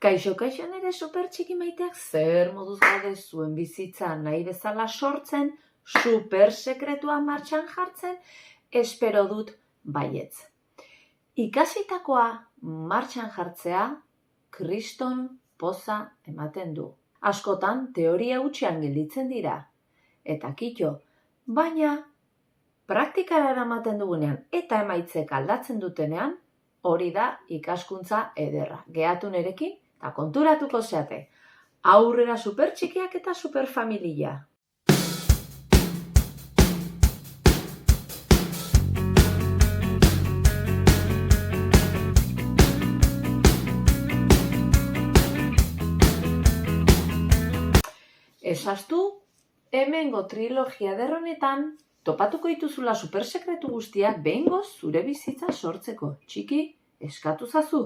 Kaixo, nire super txiki maiteak zer moduz gaude zuen bizitza nahi bezala sortzen, super sekretua martxan jartzen, espero dut baietz. Ikasitakoa martxan jartzea, kriston poza ematen du. Askotan teoria hutsean gelditzen dira. Eta kito, baina praktikara eramaten dugunean eta emaitzek aldatzen dutenean, hori da ikaskuntza ederra. Gehatu nerekin eta konturatuko zeate. Aurrera super txikiak eta super familia. Esaztu, hemengo trilogia derronetan topatuko dituzula supersekretu guztiak behingoz zure bizitza sortzeko. Txiki, eskatu zazu.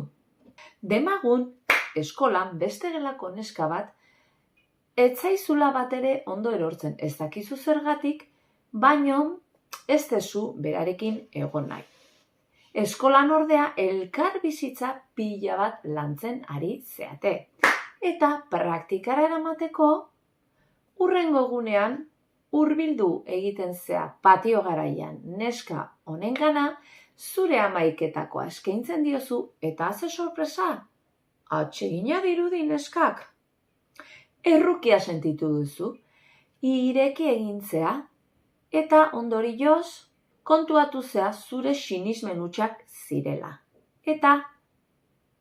Demagun, eskolan beste gelako neska bat, ez zaizula bat ere ondo erortzen. Ez dakizu zergatik, baino ez dezu berarekin egon nahi. Eskolan ordea elkar bizitza pila bat lantzen ari zeate. Eta praktikara eramateko, hurrengo egunean, hurbildu egiten zea patio garaian neska honengana, zure amaiketakoa eskaintzen diozu eta ze sorpresa? Atsegina dirudi neskak. Errukia sentitu duzu, ireki egintzea eta ondorioz kontuatu zea zure sinismen hutsak zirela. Eta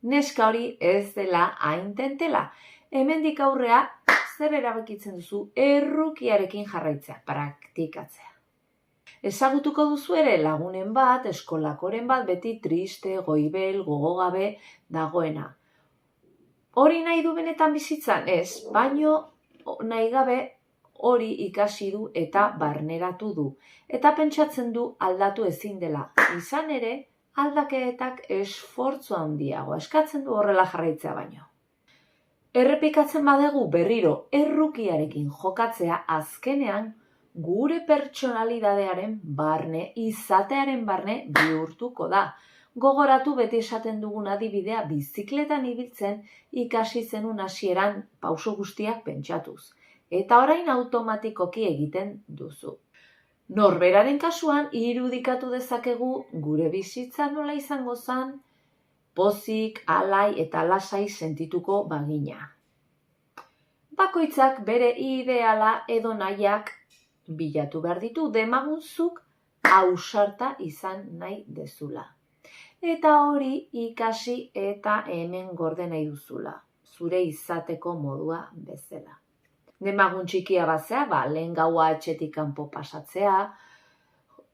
neska hori ez dela hain tentela. Hemendik aurrea zer erabakitzen duzu errukiarekin jarraitzea, praktikatzea. Ezagutuko duzu ere lagunen bat, eskolakoren bat, beti triste, goibel, gogogabe dagoena. Hori nahi du benetan bizitzan? Ez, baino nahi gabe hori ikasi du eta barneratu du. Eta pentsatzen du aldatu ezin dela. Izan ere, aldaketak esfortzu handiago eskatzen du horrela jarraitzea baino. Errepikatzen badegu berriro errukiarekin jokatzea azkenean gure pertsonalidadearen barne, izatearen barne bihurtuko da. Gogoratu beti esaten dugun adibidea bizikletan ibiltzen ikasi zenun hasieran pauso guztiak pentsatuz. Eta orain automatikoki egiten duzu. Norberaren kasuan irudikatu dezakegu gure bizitza nola izango zen, pozik, alai eta lasai sentituko bagina. Bakoitzak bere ideala edo nahiak bilatu behar ditu, demagunzuk ausarta izan nahi dezula. Eta hori ikasi eta hemen gorde nahi duzula, zure izateko modua bezala. Demagun txikia batzea, lehen gaua etxetik kanpo pasatzea,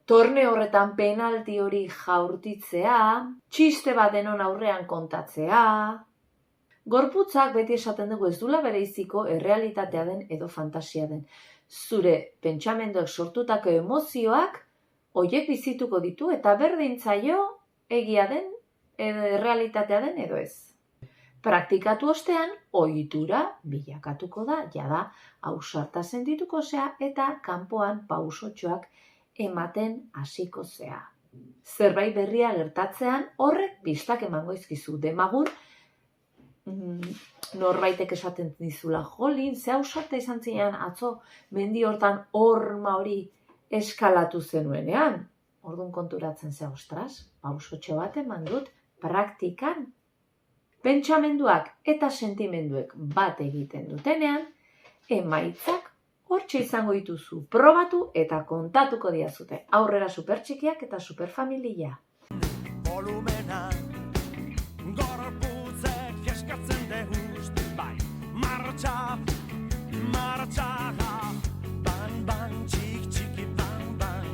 torne horretan penalti hori jaurtitzea, txiste bat denon aurrean kontatzea. Gorputzak beti esaten dugu ez dula bereiziko errealitatea den edo fantasia den. Zure pentsamenduak sortutako emozioak horiek bizituko ditu eta berdin zaio egia den edo errealitatea den edo ez. Praktikatu ostean ohitura bilakatuko da, jada ausarta sentituko zea eta kanpoan pausotxoak ematen hasiko zea. Zerbait berria gertatzean horrek pistak emango izkizu. Demagun norbaitek esaten dizula, jolin, ze ausarta izan zinean atzo mendi hortan horma hori eskalatu zenuenean. Orduan konturatzen zea, ostras, pausotxo bat eman dut praktikan. Pentsamenduak eta sentimenduek bat egiten dutenean, emaitzak hortxe izango dituzu, probatu eta kontatuko diazute. Aurrera supertxikiak eta superfamilia. Volumena, gorputzek eskatzen dehust, bai, martxa, ban, txik, txiki, ban,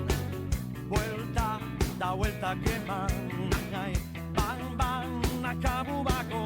buelta da buelta eman, ban, akabu bako,